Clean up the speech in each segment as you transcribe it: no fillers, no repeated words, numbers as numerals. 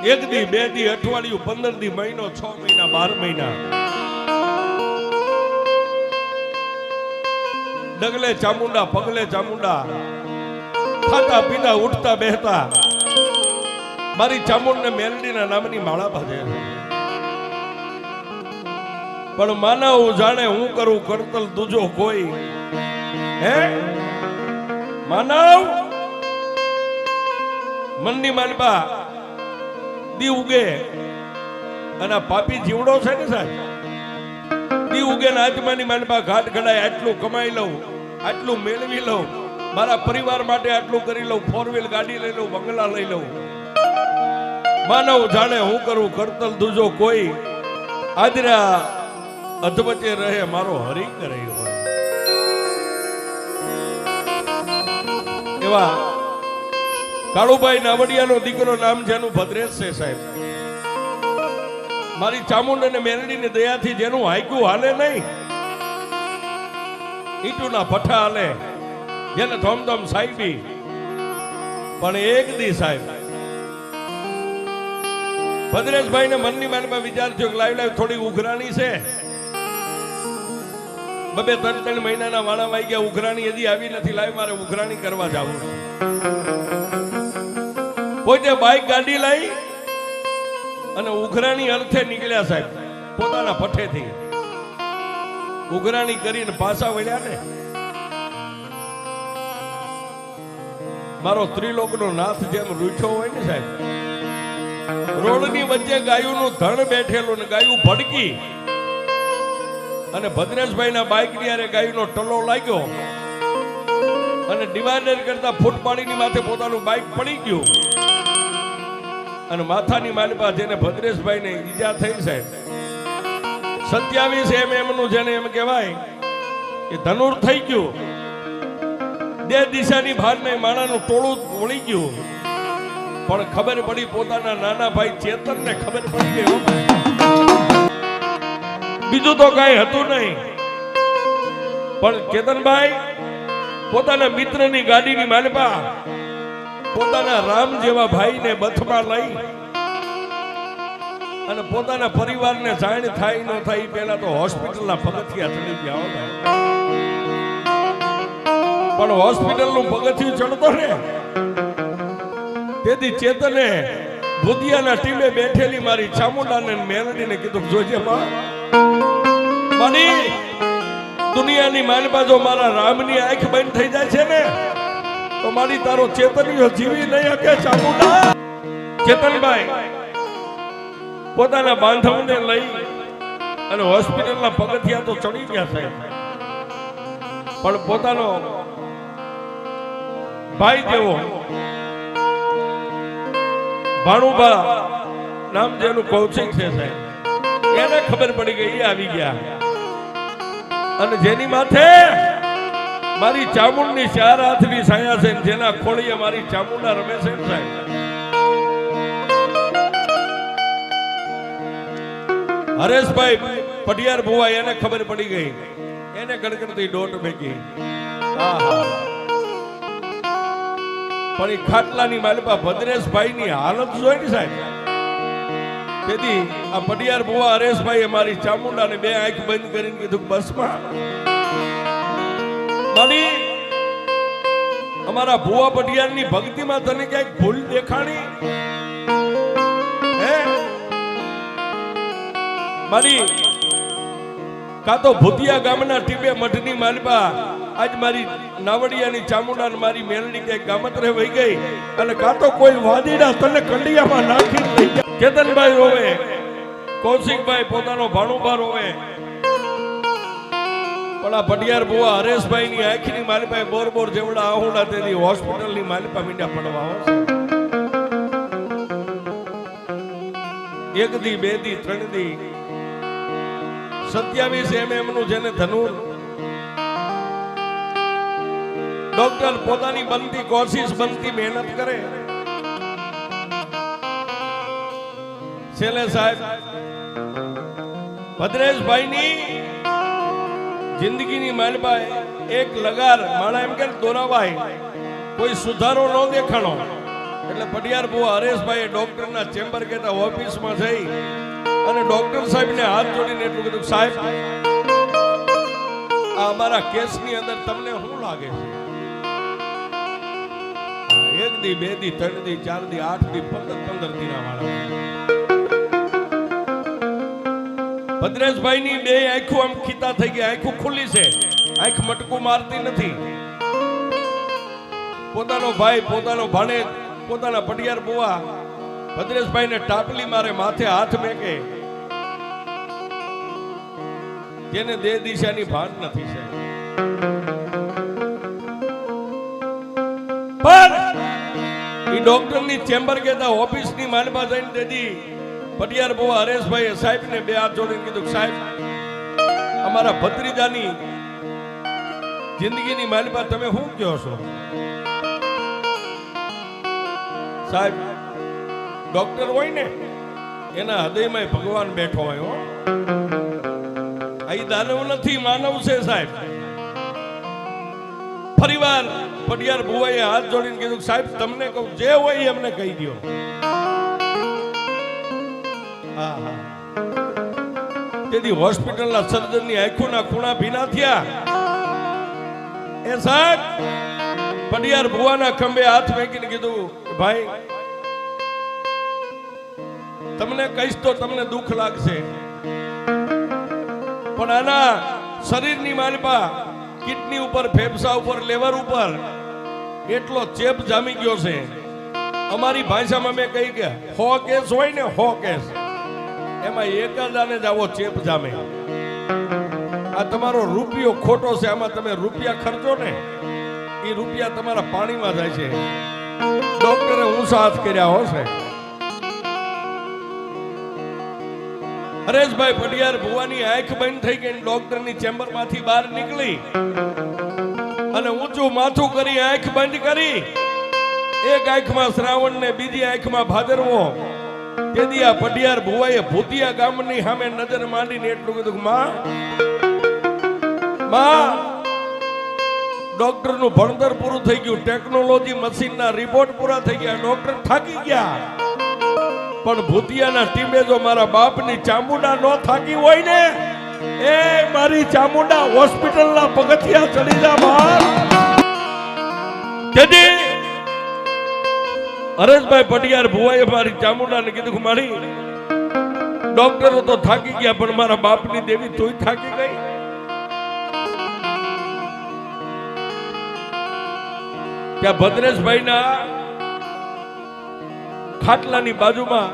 એક દી, બે દી, અઠવાડિયું, 15 દી, મહિનો, 6 મહિના, 12 મહિના ડગલે ચામુંડા, પગલે ચામુંડા, ખાતા પીતા, ઉઠતા બેહતા મારી ચામુંડને મેલડીના નામની માળા બાંધે. પણ માનવ જાણે હું કરું કરતલ દૂજો કોઈ. હે માનવ મનની માલપા દી ઉગે અને પાપી જીવડો છે ને સાહેબ, દી ઉગે ને આત્માની માલપા ઘાટ ઘડાય, આટલું કમાઈ લઉં, આટલું મેળવી લઉં, મારા પરિવાર માટે આટલું કરી લઉં, 4 વ્હીલ ગાડી લઈ લઉં, બંગલા લઈ લઉં. માનવ જાણે હું કરું કરતલ દૂજો કોઈ, આદરા અધવચ્ચે રહે મારો હરી કરે હોય. એવા કાળુભાઈ નાવડિયાનો દીકરો નામ જેનું ભદ્રેશ છે સાહેબ. મારી ચામુંડ અને મેરડીની દયાથી જેનું હાઈકું હાલે નહીં, ઈટુના ભઠ્ઠા હાલે, જેને ધોમધોમ સાહેબી. પણ એક દી સાહેબ ભદ્રેશભાઈ ને મનની માનમાં વિચાર થયો કે લાઈવ થોડી ઉઘરાણી છે. 2-3 મહિનાના વાણા વાઈ ગયા, ઉઘરાણી હજી આવી નથી, લાઈવ મારે ઉઘરાણી કરવા જવું. પોતે બાઈક ગાડી લઈ અને ઉઘરાણી અર્થે નીકળ્યા સાહેબ, પોતાના ભઠ્ઠેથી ઉઘરાણી કરીને પાછા વળ્યા ને. મારો ત્રિલોકનો નાથ જેમ રૂઠ્યો હોય ને સાહેબ, રોડની વચ્ચે ગાયુંનું ધણ બેઠેલું ને ગાયું ભડકી અને ભદ્રેશભાઈના બાઈક ની આરે ગાયુંનો ટલો લાગ્યો અને ડિવાઈડર કરતા ફૂટ પાડીની માથે પોતાનું બાઈક પડી ગયું અને માથાની માલપા જેને ભદ્રેશભાઈને ઈજા થઈ સાહેબ, 27 એમનું જેને એમ કહેવાય કે ધનુર થઈ ગયું. 2 દિશાની ભાનને માણાનું ટોળું વળી ગયું. પણ ખબર પડી પોતાના નાના ભાઈ ચેતનને ખબર પડી ગઈ, બીજું તો કઈ હતું નહીં. પણ ચેતનભાઈ પોતાના મિત્રની ગાડીની માલપા પોતાના રામ જેવા ભાઈને બથમાં લઈ અને પોતાના પરિવારને જાણ થાય ન થાય પહેલા તો હોસ્પિટલના પગથિયા ચડી ગયા. પણ હોસ્પિટલનું પગથિયું ચડતો ને તેથી ચેતને ભુદિયાના ટીમે બેઠેલી મારી ચામુંડાને મેલડીને કીધું, જોજે મારી દુનિયાની માલપા જો મારા રામની આંખ બંધ થઈ જાય છે ને તો મારી તારો ચેતનીઓ જીવી નહીં શકે. ચામુંડા ચેતનભાઈ પોતાના બાંધવને લઈ અને હોસ્પિટલના પગથિયા તો ચડી ગયા સાહેબ, પણ પોતાનો ભાઈ જેવો ભાણુભા નામ જેનું કૌશિક છે સાહેબ, એને ખબર પડી ગઈ, એ આવી ગયા અને જેની માથે મારી ચામુંડની 4 હાથની છાયા છે, જેના ખોળીએ મારી ચામુંડા રમે છે સાહેબ. હરેશભાઈ પટિયાર ભુવા એને ખબર પડી ગઈ, એને ગડગડતી દોટ મેકી. પણ એ ખાટલાની માલપા ભદ્રેશભાઈની હાલત જોઈ ને સાહેબ, તેથી આ પટિયાર ભુવા હરેશભાઈ મારી ચામુંડાને 2 આંખ બંધ કરીને કીધું, બસમાં મારી અમારા ભુવા પટિયારની ભક્તિમાં તને ક્યાંક ભૂલ દેખાણી? હે મારી કાં તો ભૂતિયા ગામના ટીપે મઠની માલપા આજ મારી નાવડિયાની ચામુંડા મારી મેલડી ક્યાંક ગામત્રે વહી ગઈ અને કાં તો કોઈ વાદીડા તને કંડિયામાં નાખી લઈ ગયા. ચેતનભાઈ રોવે, કૌશિકભાઈ પોતાનો ભાણુભા રોવે, પણ આ પટિયાર ભુવા હરેશભાઈની આંખની માલપા બોર જેવડા આહુડા તેથી હોસ્પિટલની માલપા મીંડા પડવા. 1 દી, 2 દી, 3 દી, 27 નું જેને ધનુર. ડોક્ટર પોતાની બનતી કોશિશ, બનતી મહેનત કરે. છેલ્લે સાહેબ ભદ્રેશભાઈની જિંદગીની માલપા એક લગાર માળા એમ કે દોરાવાય, કોઈ સુધારો ન દેખાણો. એટલે પટિયાર બુઆ હરેશભાઈ ડોક્ટરના ચેમ્બર કહેતા ઓફિસમાં જઈ અને ડોક્ટર સાહેબને હાથ જોડીને એટલું કીધું, સાહેબ આ અમારા કેસની અંદર તમને શું લાગે છે? 1 દી 2 દી 3 દી 4 દી 8 દી 15 દીના વાળા. ભદ્રેશભાઈ ની બે આંખો આમ ખીતા થઈ ગઈ, આંખો ખુલ્લી છે, આંખ મટકું મારતી નથી. પોતાનો ભાઈ, પોતાનો ભાણેજ, પોતાના પટિયાર બુઆ ભદ્રેશભાઈ ને ટાપલી મારે, માથે હાથ મેકે, તેને દે દિશાની ભાન નથી છે. પણ ઈ ડોક્ટર ની ચેમ્બર કહેતા ઓફિસ ની માલમાં જઈને દેદી પટિયાર બુઆ હરેશભાઈ સાહેબ ને બે હાથ જોડીને કીધું, સાહેબ અમારા ભત્રીજાની જિંદગીની માલમાં તમે શું કહો છો? સાહેબ ડોક્ટર હોય ને એના હૃદયમાં ભગવાન બેઠો હોય. હો, અહીં દાનવ નથી, માનવ છે સાહેબ. ફરીવાર પટિયાર બુઆએ હાથ જોડીને કીધું, સાહેબ તમને કહું જે હોય એમને કહી દો. તેથી હોસ્પિટલના સર્જનની આંખોના ખૂણા ભીના થયા. એ સાહેબ પટિયાર બુઆના ખંભે હાથ મેકીને કીધું, ભાઈ તમને કહીશ તો તમને દુઃખ લાગશે, પણ આના શરીરની માલપા કિડની ઉપર, ફેફસા ઉપર, લેવર ઉપર એટલો ચેપ જામી ગયો છે. અમારી ભાષામાં મેં કહી કે 100 કેસ હોય ને 100 કેસ, એમાં એક જ આને જ આવો ચેપ જામે. આ તમારો રૂપિયો ખોટો છે, આમાં તમે રૂપિયા ખર્ચો ને એ રૂપિયા તમારા પાણીમાં જાય છે. ડોક્ટરે ઊંચા હાથ કર્યા હશે. હરેશભાઈ પટિયાર ભુવાની આંખ બંધ થઈ ગઈ, ડોક્ટરની ચેમ્બરમાંથી બહાર નીકળી અને ઊંચું માથું કરી આંખ બંધ કરી. એક આંખમાં શ્રાવણ ને બીજી આંખમાં ભાદરવો. તેથી આ પટિયાર ભુવાએ ભૂતિયા ગામની સામે નજર માંડીને એટલું કીધું, માં ડોક્ટર નું ભણતર પૂરું થઈ ગયું, ટેકનોલોજી મશીનના રિપોર્ટ પૂરા થઈ ગયા, ડોક્ટર થાકી ગયા, પણ ભૂતિયાના ટીમે જો મારા બાપની ચામુંડા ન થાકી હોય ને, એ મારી ચામુંડા હોસ્પિટલના પગથિયા ચડી જા બાપ. તેથી હરેશભાઈ પટિયાર ભુવાએ મારી ચામુંડાને કીધું, મારી ડોક્ટરો તો થાકી ગયા, પણ મારા બાપની દેવી તોય થાકી ગઈ. ત્યાં ભદ્રેશભાઈના ખાટલાની બાજુમાં,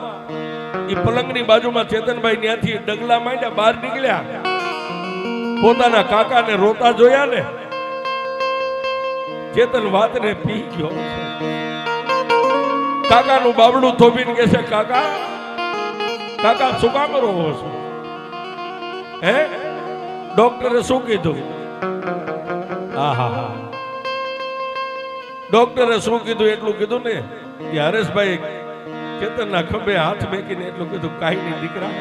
એ પલંગની બાજુમાં ચેતનભાઈ ત્યાંથી ડગલા માંડ્યા, બહાર નીકળ્યા. પોતાના કાકાને રોતા જોયા ને, ચેતન વાતને પી ગયો. કાકાનું બાવડું થોભીને કહે છે, કાકા કાકા શું કામ રોવો છો? હે, ડોક્ટરે શું કીધું? આહા, ડોક્ટરે શું કીધું એટલું કીધું ને કે હરેશભાઈ ચેતનના ખંભે હાથ મેકીને એટલું કીધું, કાઈ નહીં દીકરા,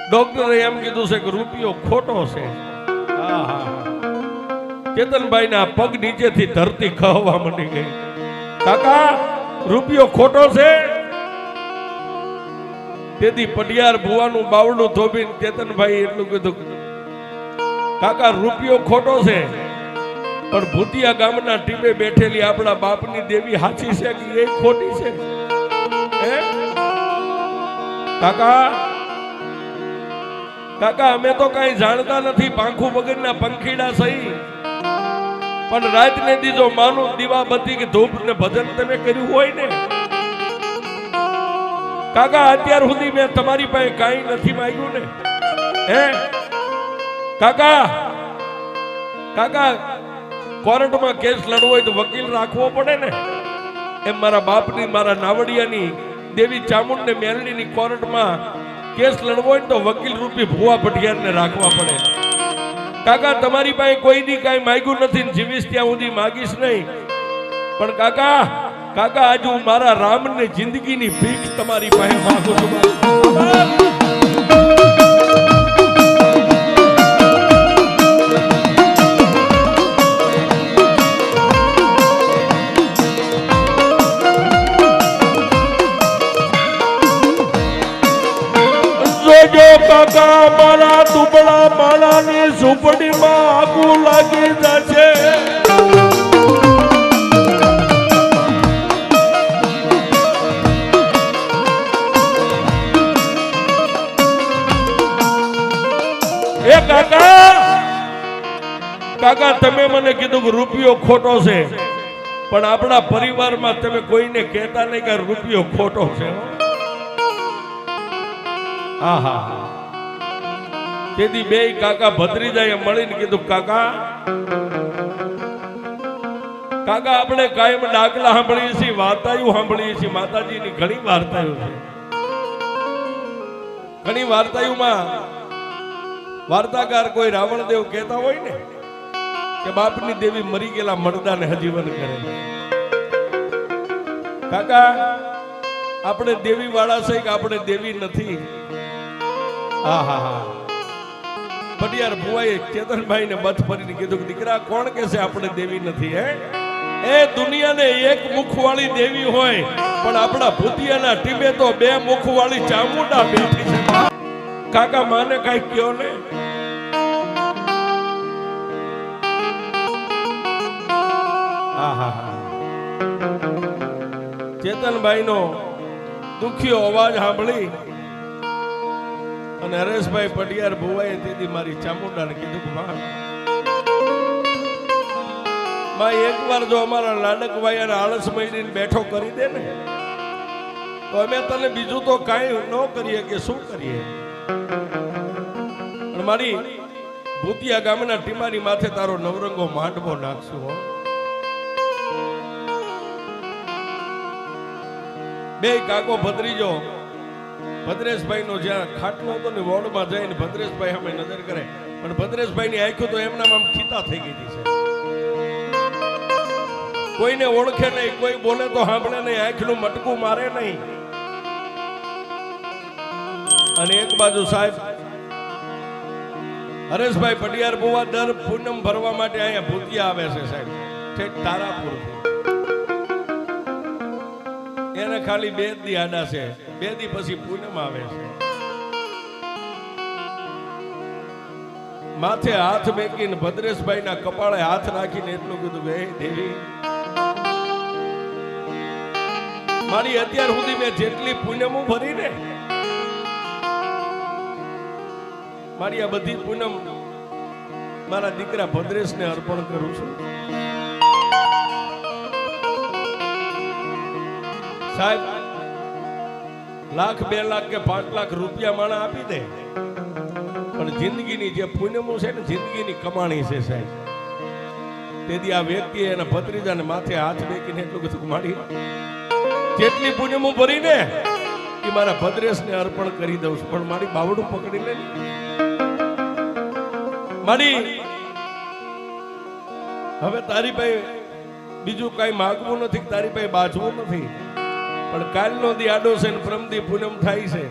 ડોક્ટરે એમ કીધું છે કે રૂપિયો ખોટો છે. ચેતનભાઈના પગ નીચેથી ધરતી ખહવા માંડી ગઈ. કાકા રૂપિયો ખોટો છે. તેથી પટિયાર ભુવાનું બાવડું થોભીને ચેતનભાઈ એટલું કીધું, કાકા રૂપિયો ખોટો છે, પણ ભૂતિયા ગામના ટીમે બેઠેલી આપણા બાપની દેવી સાચી છે કે એ ખોટી છે? કાકા કાકા અમે તો કઈ જાણતા નથી, પાંખું વગરના પંખીડા સહી, પણ રાત ને દીજો માનું દીવાબત્તી કે ધૂપ ને ભજન તમે કર્યું હોય ને, કાકા અત્યાર સુધી મેં તમારી પાસે કાઈ નથી માંગ્યું ને. હે કાકા, કાકા કોર્ટમાં કેસ લડવો હોય તો વકીલ રાખવો પડે ને, એમ મારા બાપની, મારા નાવડિયાની દેવી ચામુંડ ને મેલડીની કોર્ટમાં કેસ લડવો હોય તો વકીલ રૂપી ભુવા પટિયારને રાખવા પડે. કાકા તમારી પાસે કોઈ દી કાંઈ માંગ્યું નથી, જીવીશ ત્યાં સુધી માગીશ નહીં, પણ કાકા કાકા આજ હું મારા રામની જિંદગીની ભીખ તમારી પાસે માંગુ છું. કાકા મારા દુબળા માળાની ઝૂંપડીમાં આગું લાગી જશે. એ કાકા તમે મને કીધું કે રૂપિયો ખોટો છે, પણ આપણા પરિવારમાં તમે કોઈને કહેતા નહીં કે રૂપિયો ખોટો છે. આહા, તેથી બે કાકા ભત્રીજાએ મળીને કીધું કાકા આપણે કાયમ ડાકલા સાંભળીએ છીએ, વાર્તાઓ સાંભળીએ છીએ, માતાજીની ઘણી વાર્તાઓ છે. ઘણી વાર્તાઓમાં વાર્તાકાર કોઈ રાવણદેવ કહેતા હોય ને કે બાપની દેવી મરી ગયેલા મરદાને હજીવન કરે. કાકા આપણે દેવી વાળા છે કે આપણે દેવી નથી? પટિયાર ભુવાએ ચેતનભાઈ ને બથ ફરીને કીધું કે દીકરા કોણ કે છે આપણે દેવી નથી? એ દુનિયાને એક મુખવાળી દેવી હોય, પણ આપણા ભૂતિયાના ટીબે તો બે મુખવાળી ચામુંડા બેઠી છે. કાકા માને કઈ કયો ને. ચેતનભાઈ નો દુખિયો અવાજ સાંભળી અને હરેશભાઈ પટિયાર ભુવાએ તેથી મારી ચામુંડાને કીધું કે માં એકવાર જો અમારા લાડકભાઈ અને આળસ મહીને બેઠો કરી દે ને તો અમે તને બીજું તો કાંઈ ન કરીએ કે શું કરીએ. મારી ભૂતિયા ગામના ટીમાની માથે તારો નવરંગો માંડવો નાખશું. બે કાકો ભત્રીજો ભદ્રેશભાઈ નો જ્યાં ખાટલો હતો ને વોર્ડમાં જઈને ભદ્રેશભાઈ સામે નજર કરે, પણ ભદ્રેશભાઈ ની આંખો તો એમના આમ ખીતા થઈ ગઈ છે. કોઈને ઓળખે નહીં, કોઈ બોલે તો સાંભળે નહીં, આંખનું મટકું મારે નહીં. અને એક બાજુ સાહેબ હરેશભાઈ પટિયાર બુવા દર પૂનમ ભરવા માટે અહીંયા ભૂતિયા આવે છે સાહેબ, ઠેક તારાપુર. એને ખાલી 2 દી આડા છે, 2 દી પછી પૂનમ આવે છે. માથે હાથ મેકીને ભદ્રેશભાઈ ના કપાળે હાથ રાખીને એટલું કીધું કે હે દેવી, મારી અત્યાર સુધી મેં જેટલી પૂનમો ભરી ને, મારી આ બધી પૂનમ મારા દીકરા ભદ્રેશને અર્પણ કરું છું. સાહેબ 1,00,000, 2 લાખ કે 5 લાખ રૂપિયા માણા આપી દે, પણ જિંદગીની જે પૂનમો છે ને, જિંદગીની કમાણી છે સાહેબ. તેથી આ વ્યક્તિએ એના ભત્રીજાને માથે હાથ મેકીને એટલું કીધું મારી જેટલી પૂનમો ભરીને એ મારા ભદ્રેશને અર્પણ કરી દઉં છું, પણ મારી બાવડું પકડી લે. મારી હવે તારી પાસે બીજું કઈ માગવું નથી, તારી પાસે બાજવું નથી, પણ કાલનો દી આડો છે ને પ્રમદી પૂનમ થાય છે.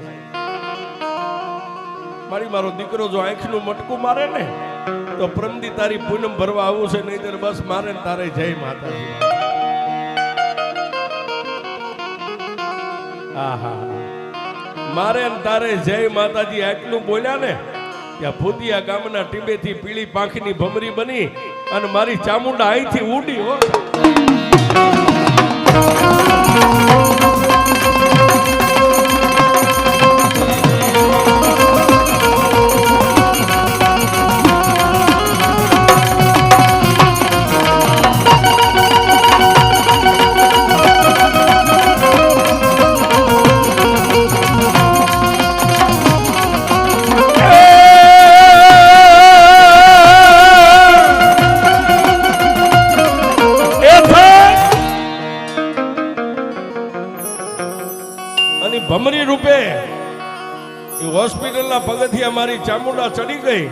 મારી મારો દીકરો જો આંખનું મટકું મારે ને તો પ્રમદી તારી પૂનમ ભરવા આવું છે, નહીતર બસ મારે ને તારે જય માતાજી. મારે ને તારે જય માતાજી આટલું બોલ્યા ને ત્યાં ભૂતિયા ગામના ટીબેથી પીળી પાંખની ભમરી બની અને મારી ચામુંડા અહીંથી ઉડી. હો ભમરી રૂપે હોસ્પિટલના પગથિયા મારી ચામુંડા ચડી ગઈ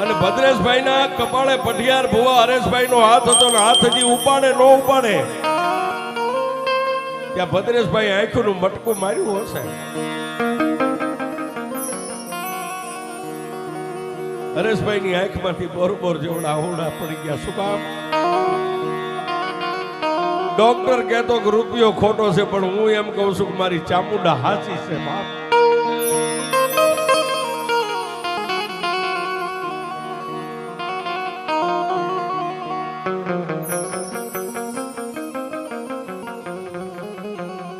અને ભદ્રેશભાઈ ના કપાળે પટિયાર ભુવા હરેશભાઈ નો હાથ હતો ને હાથ હજી ઉપાડે ન ઉપાડે ત્યાં ભદ્રેશભાઈ આંખનું મટકું માર્યું હશે. હરેશભાઈ ની આંખમાંથી બોરબોર જેવડા હોડા પડી ગયા. શું કામ? ડોક્ટર કહેતો કે રૂપિયો ખોટો છે, પણ હું એમ કહું છું કે મારી ચામુંડા હાચી છે બાપ.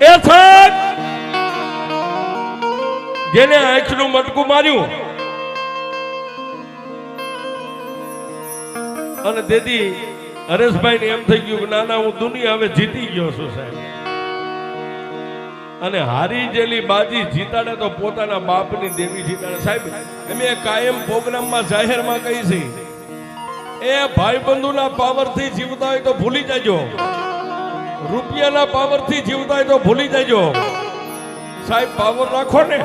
એ સાહેબ જેને આંખનું મટકું માર્યું અને તેથી હરેશભાઈ ને એમ થઈ ગયું કે ના હું દુનિયા હવે જીતી ગયો છું સાહેબ. અને હારી જેલી બાજી જીતાડે તો પોતાના બાપની દેવી જીતાડે સાહેબ. અમે કાયમ પ્રોગ્રામમાં જાહેરમાં કહી છે એ ભાઈબંધુના પાવરથી જીવતા હોય તો ભૂલી જાજો, રૂપિયાના પાવરથી જીવતા હોય તો ભૂલી જાજો સાહેબ. પાવર રાખો ને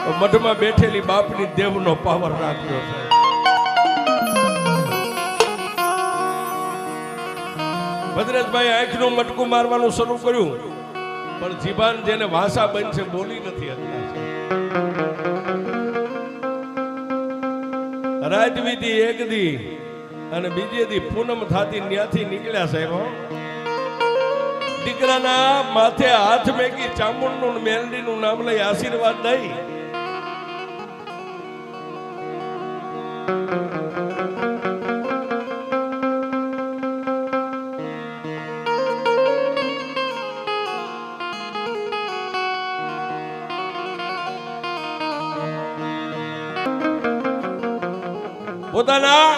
તો મઢમાં બેઠેલી બાપની દેવનો પાવર રાખજો સાહેબ. ભદ્રેશભાઈ આંખનું મટકું મારવાનું શરૂ કર્યું પણ જીભાન જેને ભાષા બનશે બોલી નથી હતા. રાત વીતી એક દી અને બીજે દી પૂનમ થાતી ન્યાથી નીકળ્યા સાહેબ. દીકરાના માથે હાથ મેકી ચામુંડનું મેલડીનું નામ લઈ આશીર્વાદ દઈ પોતાના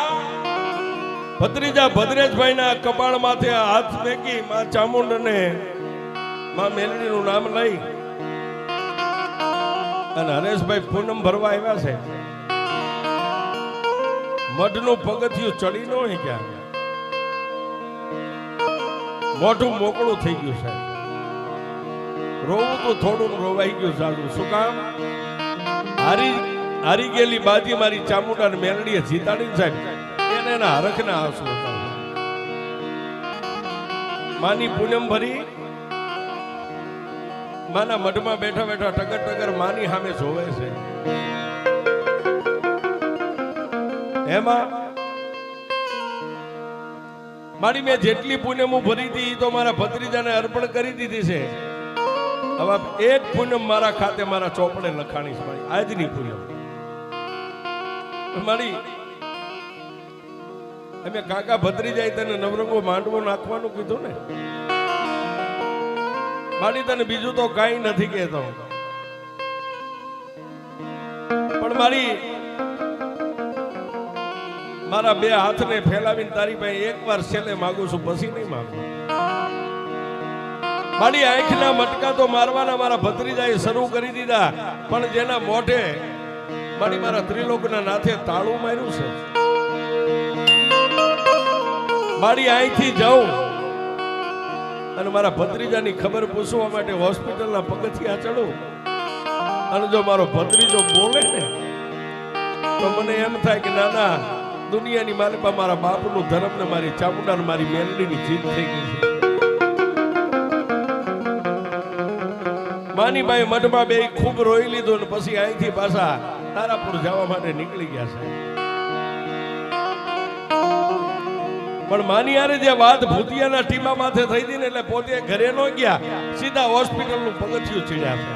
ભત્રીજા ભદ્રેશભાઈના કપાળ માથે હાથ મેકી માં ચામુંડ અને માં મેલડીનું નામ લઈ અને હરેશભાઈ પૂનમ ભરવા આવ્યા છે. મઢનું પગથિયું ચડી ન હોય ક્યાં મોઢું મોકળું થઈ ગયું સાહેબ. રોવું તો થોડું રોવાઈ ગયું સારું. શું કામ? હારી ગયેલી બાજી મારી ચામુંડા ને મેલડીએ જીતાડી સાહેબ. એને એના હરખના આંસુ હતા. માની પૂનમ ભરી માના મઢમાં બેઠા બેઠા ટગર ટગર માની સામે જોવે છે. એમાં મારી મેં જેટલી પૂનમ ભરી હતી તો મારા ભત્રીજાને અર્પણ કરી દીધી છે. હવે એક પૂનમ મારા ખાતે મારા ચોપડે લખાણી છે મારી આજની પૂનમ. મારી અમે કાકા ભત્રીજાએ તને નવરંગો માંડવો નાખવાનું કીધું ને મારી તને બીજું તો કઈ નથી કહેતો પણ મારી મારા બે હાથને ફેલાવીને તારી પાસે એકવાર છેલ્લે માંગુ છું પછી નહીં માંગુ. મારી આંખના મટકા તો મારવાના મારા ભત્રીજાએ શરૂ કરી દીધા પણ જેના મોઢે મારી મારા ત્રિલોકના નાથે તાળું માર્યું છે. મારી અહીંથી જાઉં અને મારા ભત્રીજાની ખબર પૂછવા માટે હોસ્પિટલના પગથિયા ચડું અને જો મારો ભત્રીજો બોલે ને તો મને એમ થાય કે નાના દુનિયાની માલિકા મારા બાપનું ધર્મ ને મારી ચામુંડા ને મારી મેલડીની જીત થઈ ગઈ છે. માની ભાઈ મઢમાં બે ખૂબ રોઈ લીધું ને પછી અહીંથી પાછા તારાપુર જવા માટે નીકળી ગયા છે. પણ માની યારે જે વાત ભૂતિયાના ટીમા માથે થઈ હતી ને એટલે પોતે ઘરે ન ગયા સીધા હોસ્પિટલનું પગથિયું ચડ્યા છે.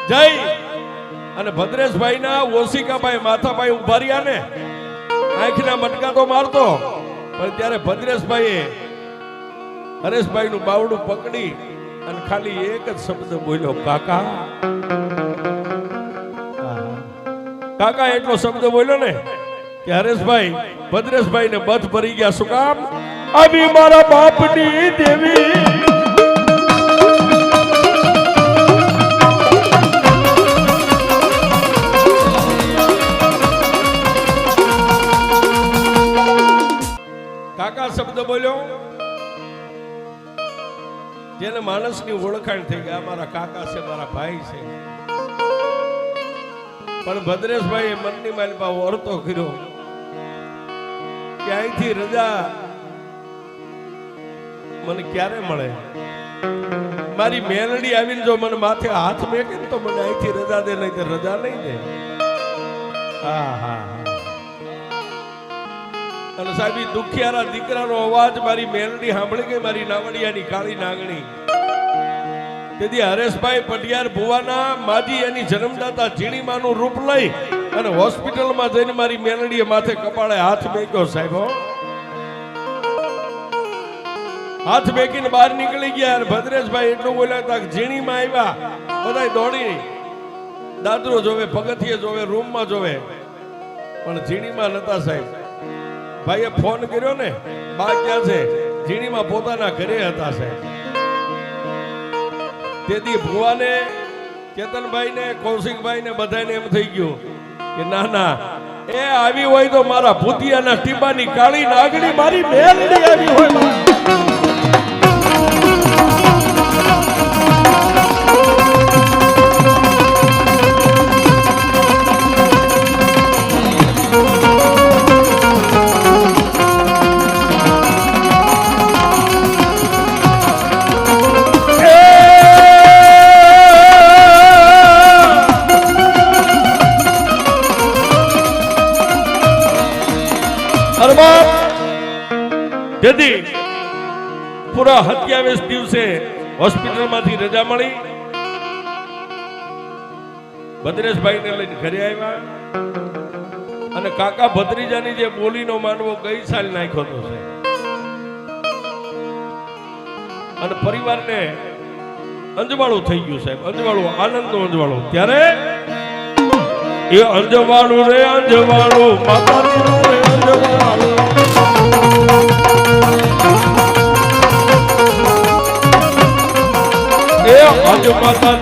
જય અને ભદ્રેશભાઈના ઓશિકાભાઈ માથાભાઈ ઉભા રહ્યા ને આંખના મટકા તો મારતો પણ ત્યારે ભદ્રેશભાઈએ હરેશભાઈનું બાવડું પકડી અને ખાલી એક જ શબ્દ બોલ્યો કાકા. કાકા એટલો શબ્દ બોલ્યો ને કે હરેશભાઈ ભદ્રેશભાઈ ને બધ ભરી ગયા. શું કામ? આવી મારા બાપની દેવી કાકા શબ્દ બોલ્યો જેને માણસની ઓળખાણ થઈ ગઈ મારા કાકા છે મારા ભાઈ છે. પણ ભદ્રેશભાઈ મનની માલિકા વર્તો કર્યો કે અહીંથી રજા મને ક્યારે મળે. મારી મેલડી આવીને જો મને માથે હાથ મેકે તો મને અહીંથી રજા દે નહીં તો રજા નહીં દે. હા હા અને સાહેબ દુખિયારા દીકરાનો અવાજ મારી મેલડી સાંભળી ગઈ મારી નાવડિયાની કાળી નાગણી. તેથી હરેશભાઈ પટિયાર ભુવાના માજી એની જન્મદાતા ઝીણીમાનું રૂપ લઈ અને હોસ્પિટલમાં જઈને મારી મેલડીએ માથે કપાળે હાથ મેક્યો સાહેબ. હાથ બેકીને બહાર નીકળી ગયા અને ભદ્રેશભાઈ એટલું બોલ્યા હતા કે ઝીણીમાં આવ્યા બધાય દોડી દાદરો જોવે પગથિયે જોવે રૂમમાં જોવે પણ ઝીણીમાં નતા સાહેબ ભાઈએ ફોન કર્યો ને બા ક્યાં છે ઝીણીમાં પોતાના ઘરે હતા સાહેબ તેથી ભુવાને કેતનભાઈ ને કૌશિકભાઈ ને બધાને એમ થઈ ગયું કે ના ના એ આવી હોય તો મારા ભૂતિયાના ટીપાની કાળી નાગણી મારી મેલડી આવી હોય તેથી પૂરા 27 દિવસે હોસ્પિટલમાંથી રજા મળી ભદ્રેશભાઈ ને લઈને ઘરે આવ્યા અને કાકા ભત્રીજાની જે બોલીનો માનવો ગઈ સાલ નાખ્યો હતો અને પરિવારને અંજવાળું થઈ ગયું સાહેબ અંજવાળું આનંદનું અંજવાળું ત્યારે એ અંજવાળું રે અંજવાળું માતાજીનું રે અંજવાળું એ આજ માતાજી